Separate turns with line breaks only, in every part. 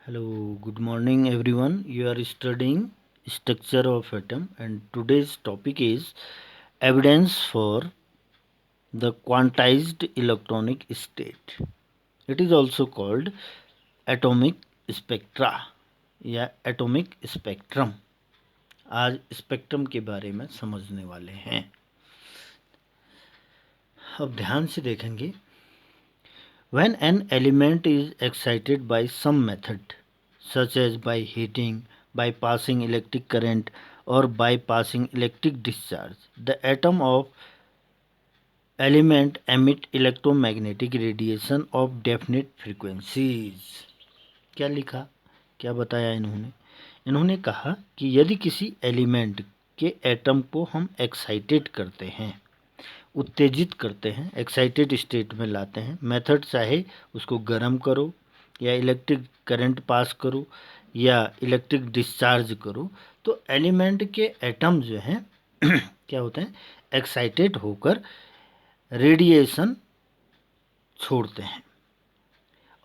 Hello, good morning everyone. You are studying structure of atom and today's topic is evidence for the quantized electronic state. It is also called atomic spectra या atomic spectrum. आज spectrum के बारे में समझने वाले हैं। अब ध्यान से देखेंगे। When an element is excited by some method such as by heating, by passing electric current or by passing electric discharge, the atom of element emit electromagnetic radiation of definite frequencies। क्या लिखा, क्या बताया इन्होंने कहा कि यदि किसी element के एटम को हम एक्साइटेड करते हैं, उत्तेजित करते हैं, एक्साइटेड स्टेट में लाते हैं, मेथड चाहे उसको गर्म करो या इलेक्ट्रिक करंट पास करो या इलेक्ट्रिक डिस्चार्ज करो, तो एलिमेंट के एटम जो हैं क्या होते हैं, एक्साइटेड होकर रेडिएशन छोड़ते हैं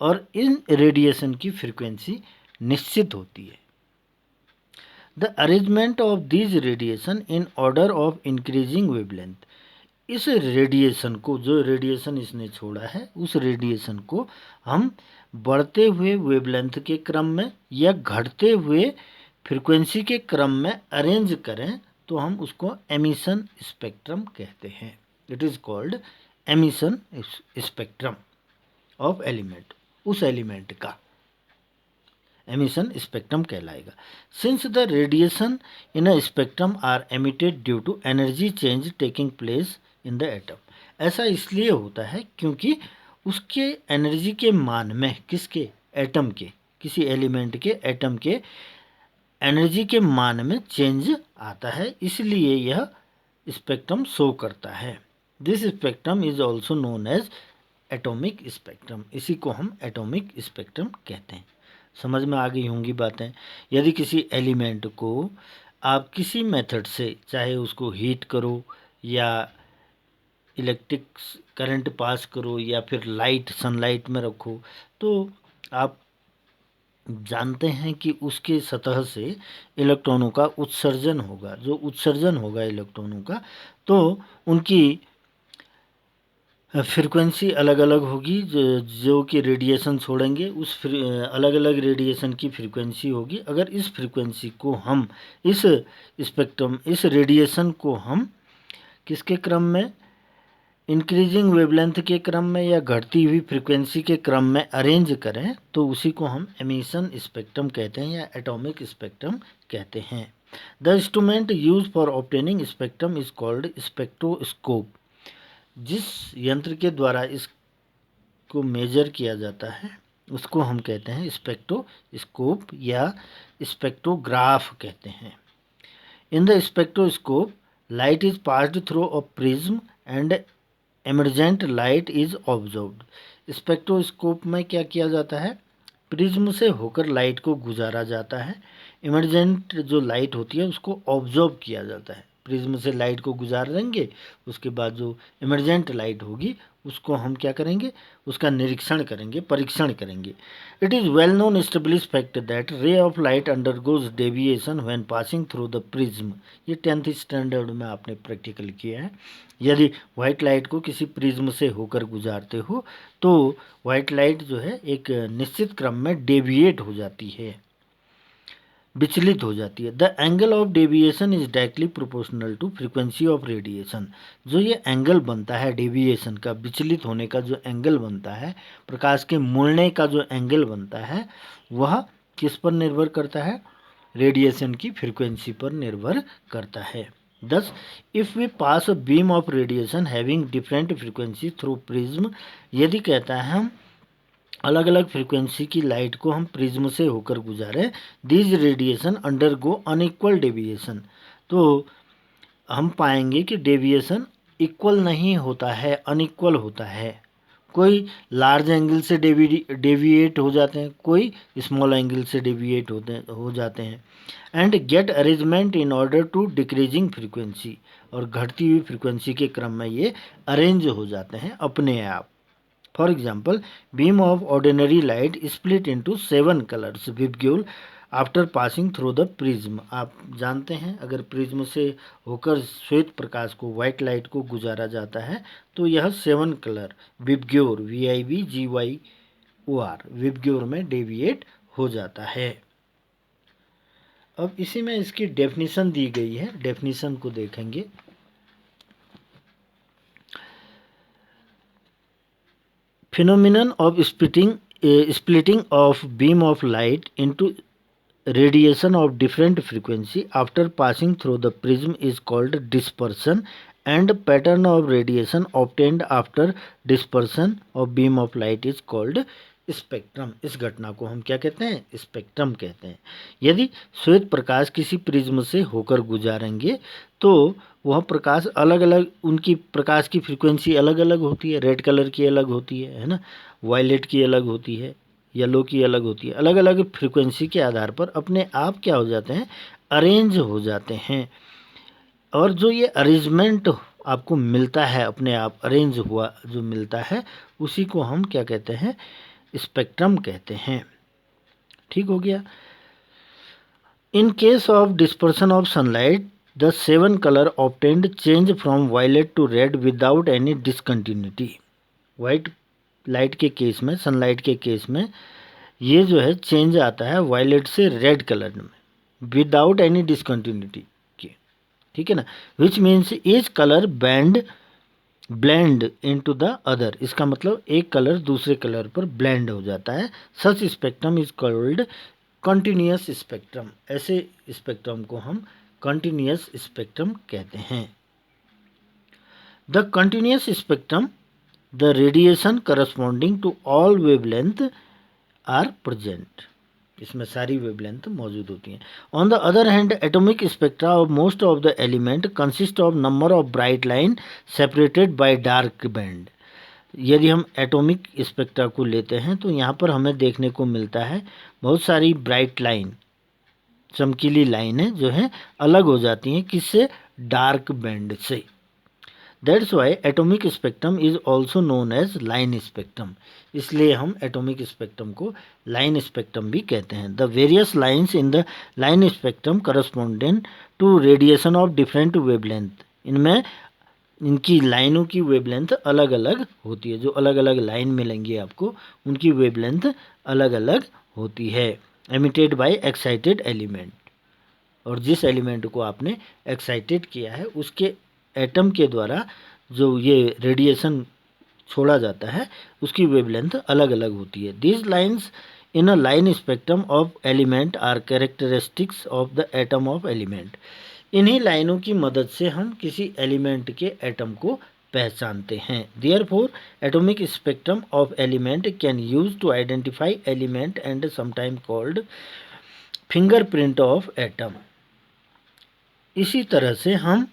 और इन रेडिएशन की फ्रीक्वेंसी निश्चित होती है। The arrangement of these radiation in order of increasing wavelength, इस रेडिएशन को, जो रेडिएशन इसने छोड़ा है, उस रेडिएशन को हम बढ़ते हुए वेवलेंथ के क्रम में या घटते हुए फ्रीक्वेंसी के क्रम में अरेंज करें तो हम उसको एमिशन स्पेक्ट्रम कहते हैं। It is called emission spectrum of element, उस एलिमेंट का एमिशन स्पेक्ट्रम कहलाएगा। Since the radiation in a spectrum are emitted due to energy change taking place in the atom, ऐसा इसलिए होता है क्योंकि उसके एनर्जी के मान में, किसके, एटम के, किसी एलिमेंट के एटम के एनर्जी के मान में चेंज आता है, इसलिए यह स्पेक्ट्रम शो करता है। This spectrum is also known as atomic spectrum, इसी को हम एटॉमिक स्पेक्ट्रम कहते हैं। समझ में आ गई होंगी बातें। यदि किसी एलिमेंट को आप किसी मेथड से, चाहे उसको हीट करो या इलेक्ट्रिक करंट पास करो या फिर लाइट, सनलाइट में रखो, तो आप जानते हैं कि उसके सतह से इलेक्ट्रॉनों का उत्सर्जन होगा। जो उत्सर्जन होगा इलेक्ट्रॉनों का, तो उनकी फ्रीक्वेंसी अलग अलग होगी। जो कि रेडिएशन छोड़ेंगे, उस अलग अलग रेडिएशन की फ्रीक्वेंसी होगी। अगर इस फ्रीक्वेंसी को हम, इस स्पेक्ट्रम, इस रेडिएशन को हम किसके क्रम में, इंक्रीजिंग वेवलेंथ के क्रम में या घटती हुई फ्रीक्वेंसी के क्रम में अरेंज करें तो उसी को हम एमिशन स्पेक्ट्रम कहते हैं या एटॉमिक स्पेक्ट्रम कहते हैं। The instrument use for obtaining spectrum is called spectroscope. जिस यंत्र के द्वारा इसको मेजर किया जाता है उसको हम कहते हैं स्पेक्ट्रोस्कोप या स्पेक्ट्रोग्राफ कहते हैं। In the spectroscope light is passed through a prism and emergent light is observed. Spectroscope में क्या किया जाता है, प्रिज्म से होकर लाइट को गुजारा जाता है, इमर्जेंट जो लाइट होती है उसको ऑब्जर्व किया जाता है। प्रिज्म से लाइट को गुजार देंगे, उसके बाद जो इमर्जेंट लाइट होगी उसको हम क्या करेंगे, उसका निरीक्षण करेंगे, परीक्षण करेंगे। It is well known establish fact that ray of light undergoes deviation when passing through the prism. ये 10th स्टैंडर्ड में आपने प्रैक्टिकल किया है। यदि वाइट लाइट को किसी प्रिज्म से होकर गुजारते हो तो वाइट लाइट जो है एक निश्चित क्रम में डेविएट हो जाती है, विचलित हो जाती है। The angle of deviation is directly proportional to frequency of radiation. जो ये एंगल बनता है डेविएशन का, विचलित होने का जो एंगल बनता है, प्रकाश के मुड़ने का जो एंगल बनता है, वह किस पर निर्भर करता है, रेडिएशन की फ्रीक्वेंसी पर निर्भर करता है। Thus, if we pass a beam of radiation having different frequency through prism, यदि कहता है हम अलग अलग फ्रीक्वेंसी की लाइट को हम प्रिज्म से होकर गुजारें, these radiation undergo unequal deviation, तो हम पाएंगे कि डेविएशन इक्वल नहीं होता है, अनइक्वल होता है। कोई लार्ज एंगल से डेविएट हो जाते हैं, कोई स्मॉल एंगल से डेविएट हो जाते हैं। And get arrangement in order to decreasing frequency, और घटती हुई फ्रीक्वेंसी के क्रम में ये अरेंज हो जाते हैं अपने आप। For example, beam of ordinary light split into 7 colors vibgule after passing through the prism. आप जानते हैं अगर प्रिज्म से होकर श्वेत प्रकाश को, व्हाइट लाइट को गुजारा जाता है तो यह 7 कलर विबग्योर VIBGYOR विबग्योर में डेविएट हो जाता है। अब इसी में इसकी डेफिनेशन दी गई है, डेफिनेशन को देखेंगे। Phenomenon of splitting of beam of light into radiation of different frequency after passing through the prism is called dispersion, and pattern of radiation obtained after dispersion of beam of light is called spectrum. इस घटना को हम क्या कहते हैं? Spectrum कहते हैं। यदि श्वेत प्रकाश किसी प्रिज्म से होकर गुजारेंगे तो वह प्रकाश अलग अलग, उनकी प्रकाश की फ्रीक्वेंसी अलग अलग होती है। रेड कलर की अलग होती है ना, वायलेट की अलग होती है, येलो की अलग होती है। अलग अलग फ्रीक्वेंसी के आधार पर अपने आप क्या हो जाते हैं? अरेंज हो जाते हैं। और जो ये अरेंजमेंट आपको मिलता है, अपने आप अरेंज हुआ जो मिलता है, उसी को हम क्या कहते हैं? स्पेक्ट्रम कहते हैं। ठीक हो गया। In case of dispersion of sunlight the 7 colour obtained change from violet to red without any discontinuity. White light के केस में, सनलाइट के केस में ये जो है चेंज आता है वायलेट से रेड कलर में विदाउट एनी डिसकंटिन्यूटी के। ठीक है ना, which means each colour blend into the other. इसका मतलब एक कलर दूसरे कलर पर ब्लेंड हो जाता है। Such spectrum is called continuous spectrum. ऐसे स्पेक्ट्रम को हम कंटिन्यूअस स्पेक्ट्रम कहते हैं। The continuous spectrum the radiation corresponding to all wavelength are present. इसमें सारी वेवलेंथ मौजूद होती हैं। On the other hand atomic spectra of most of the element consist of number of bright line separated by dark band. यदि हम atomic spectra को लेते हैं तो यहाँ पर हमें देखने को मिलता है बहुत सारी ब्राइट लाइन, चमकीली लाइनें जो हैं अलग हो जाती हैं। किससे? डार्क बैंड से। That's why atomic spectrum is also known as line spectrum. इसलिए हम एटॉमिक स्पेक्ट्रम को लाइन स्पेक्ट्रम भी कहते हैं। The various lines in the line spectrum correspondent to radiation of different wavelength. इनमें इनकी लाइनों की वेवलेंथ अलग अलग होती है। जो अलग अलग लाइन मिलेंगी आपको, उनकी वेवलेंथ अलग अलग होती है। एमिटेड बाय एक्साइटेड एलिमेंट, और जिस एलिमेंट को आपने एक्साइटेड किया है उसके एटम के द्वारा जो ये रेडिएशन छोड़ा जाता है उसकी वेवलेंथ अलग अलग होती है। These lines in a line spectrum of element are characteristics of the atom of element. इन्हीं लाइनों की मदद से हम किसी एलिमेंट के एटम को पहचानते हैं। Therefore atomic spectrum of element can use to identify element and sometime called fingerprint of atom. इसी तरह से हम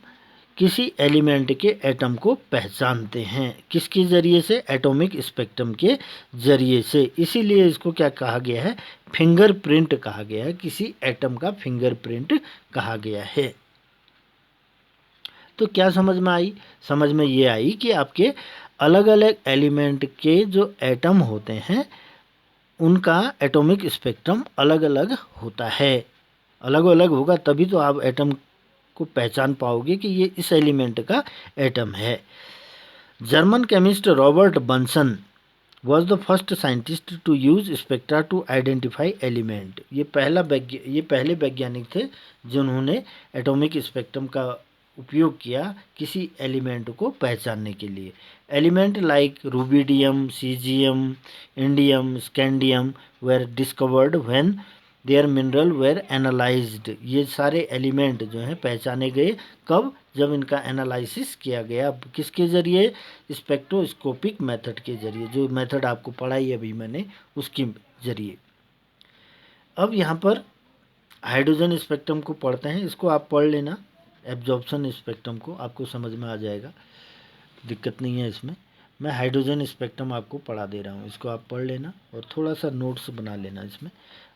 किसी एलिमेंट के एटम को पहचानते हैं। किसके ज़रिए से? एटॉमिक स्पेक्ट्रम के ज़रिए से। इसीलिए इसको क्या कहा गया है? फिंगरप्रिंट कहा गया है। किसी एटम का फिंगरप्रिंट कहा गया है। तो क्या समझ में आई? समझ में ये आई कि आपके अलग अलग एलिमेंट के जो एटम होते हैं उनका एटॉमिक स्पेक्ट्रम अलग अलग होता है। अलग अलग होगा तभी तो आप एटम को पहचान पाओगे कि ये इस एलिमेंट का एटम है। German chemist Robert Bunsen was the first scientist to use spectra to identify element. ये पहले वैज्ञानिक थे जिन्होंने एटॉमिक स्पेक्ट्रम का उपयोग किया किसी एलिमेंट को पहचानने के लिए। Element like rubidium, caesium, indium, scandium were discovered when their mineral were analysed. ये सारे एलिमेंट जो हैं पहचाने गए। कब? जब इनका एनालिसिस किया गया। किसके ज़रिए? स्पेक्ट्रोस्कोपिक मेथड के ज़रिए। जो मेथड आपको पढ़ाई अभी मैंने, उसके ज़रिए। अब यहाँ पर हाइड्रोजन स्पेक्ट्रम को पढ़ते हैं। इसको आप पढ़ लेना, एब्जॉर्प्शन स्पेक्ट्रम को आपको समझ में आ जाएगा, दिक्कत नहीं है इसमें। मैं हाइड्रोजन स्पेक्ट्रम आपको पढ़ा दे रहा हूँ, इसको आप पढ़ लेना और थोड़ा सा नोट्स बना लेना इसमें।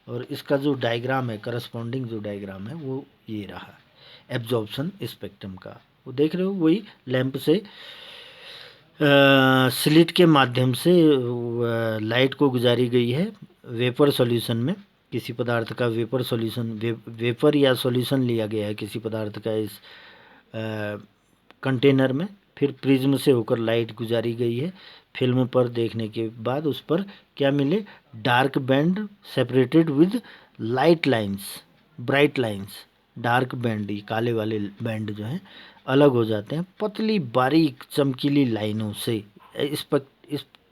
और इसका जो डायग्राम है, करस्पॉन्डिंग जो डायग्राम है वो ये रहा एब्जॉर्प्शन स्पेक्ट्रम का। वो देख रहे हो, वही लैंप से स्लिट के माध्यम से लाइट को गुजारी गई है वेपर सॉल्यूशन में। किसी पदार्थ का वेपर सॉल्यूशन, वेपर या सॉल्यूशन लिया गया है किसी पदार्थ का इस कंटेनर में, फिर प्रिज्म से होकर लाइट गुजारी गई है। फिल्म पर देखने के बाद उस पर क्या मिले, dark band separated with light lines, bright lines. Dark band, ये काले वाले बैंड जो हैं अलग हो जाते हैं पतली बारीक चमकीली लाइनों से। इस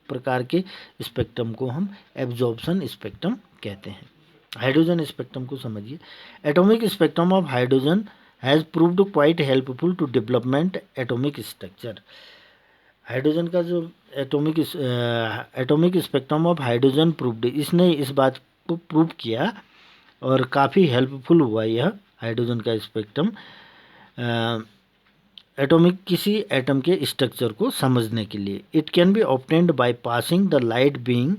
प्रकार के स्पेक्ट्रम को हम एब्जॉर्प्शन स्पेक्ट्रम कहते हैं। हाइड्रोजन स्पेक्ट्रम को समझिए। Atomic spectrum of hydrogen has proved quite helpful to development atomic structure. Hydrogen का जो atomic spectrum of hydrogen proved, इसने इस बात को प्रूव किया और काफ़ी हेल्पफुल हुआ यह हाइड्रोजन का स्पेक्ट्रम एटॉमिक किसी एटम के स्ट्रक्चर को समझने के लिए। It can be obtained by passing the light being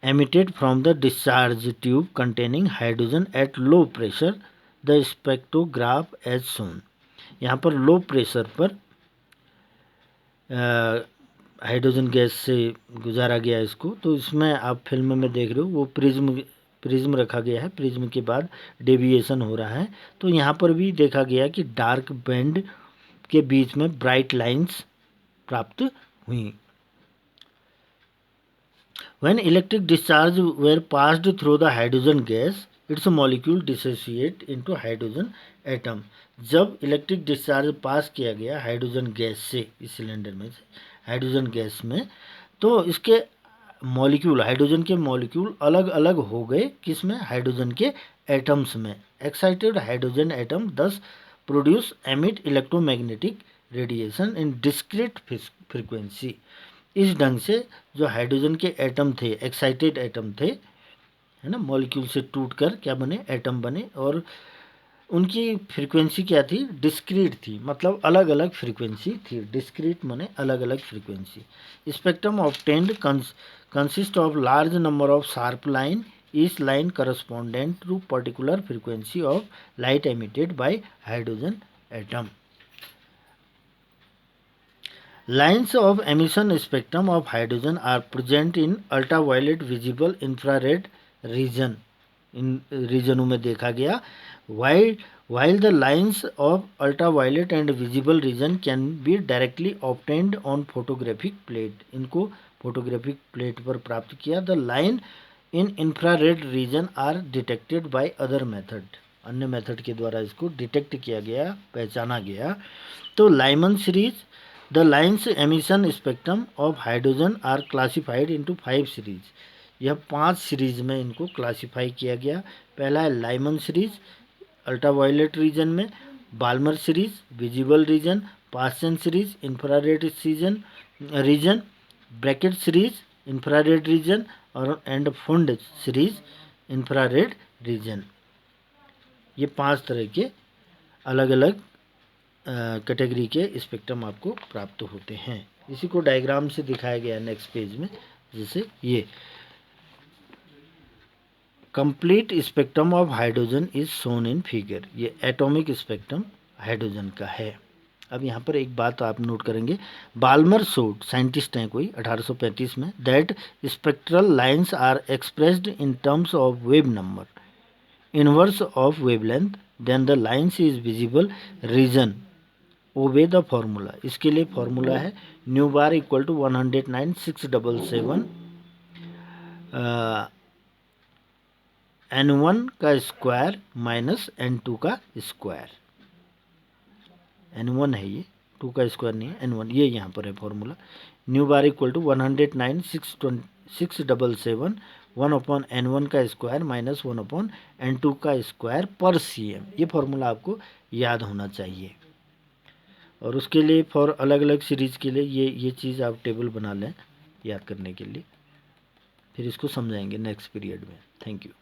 emitted from the discharge tube containing hydrogen at low pressure, the spectrograph as shown। यहाँ पर लो प्रेशर पर हाइड्रोजन गैस से गुजारा गया इसको, तो इसमें आप फिल्म में देख रहे हो वो प्रिज्म रखा गया है, प्रिज्म के बाद डेविएशन हो रहा है। तो यहाँ पर भी देखा गया कि डार्क बैंड के बीच में ब्राइट लाइंस प्राप्त हुई। When electric discharge were passed through the hydrogen gas, its molecule dissociate into hydrogen atom। जब इलेक्ट्रिक डिस्चार्ज पास किया गया हाइड्रोजन गैस से, इस सिलेंडर में से हाइड्रोजन गैस में, तो इसके मॉलिक्यूल, हाइड्रोजन के मॉलिक्यूल अलग अलग हो गए, किस में, हाइड्रोजन के एटम्स में। एक्साइटेड हाइड्रोजन एटम दस produce emit electromagnetic radiation in discrete frequency. इस ढंग से जो हाइड्रोजन के एटम थे, एक्साइटेड एटम थे, है ना, मॉलिक्यूल से टूटकर क्या बने, एटम बने, और उनकी फ्रीक्वेंसी क्या थी, डिस्क्रीट थी, मतलब अलग अलग फ्रीक्वेंसी थी। डिस्क्रीट माने अलग अलग frequency. Spectrum obtained consist of large number of sharp line, each line correspondent to particular frequency of light emitted by hydrogen atom. Lines of emission spectrum of hydrogen are present in ultraviolet, visible, infrared region। इन रीजनों में देखा गया। While the lines of ultraviolet and visible region can be directly obtained on photographic plate, इनको photographic plate पर प्राप्त किया। The line in infrared region are detected by other method, अन्य method के द्वारा इसको डिटेक्ट किया गया, पहचाना गया। तो Lyman series, The lines emission spectrum of hydrogen are classified into 5 series. यह 5 सीरीज में इनको क्लासीफाई किया गया। पहला है लाइमन सीरीज अल्ट्रावायलेट रीजन में, Balmer series visible region, Paschen series infrared region, Brackett series infrared region और and Pfund series infrared region. ये 5 तरह के अलग अलग कैटेगरी के स्पेक्ट्रम आपको प्राप्त होते हैं। इसी को डायग्राम से दिखाया गया नेक्स्ट पेज में, जैसे ये complete spectrum of hydrogen is shown in figure. ये एटॉमिक स्पेक्ट्रम हाइड्रोजन का है। अब यहाँ पर एक बात आप नोट करेंगे, बाल्मर शोड, साइंटिस्ट हैं कोई 1835 में, that spectral lines are expressed in terms of wave number inverse of wavelength, then the lines is visible region, obey the formula. इसके लिए फॉर्मूला है new bar equal to 109,677 N1 का square minus N2 का square. N1 है ये, 2 का square नहीं है, N1 ये यहाँ पर है formula. Nu bar equal to 109,677 1/N1 का स्क्वायर माइनस 1/N2 का स्क्वायर पर cm। ये फॉर्मूला आपको याद होना चाहिए। और उसके लिए फॉर अलग अलग सीरीज़ के लिए ये चीज़ आप टेबल बना लें याद करने के लिए, फिर इसको समझाएंगे नेक्स्ट पीरियड में। Thank you.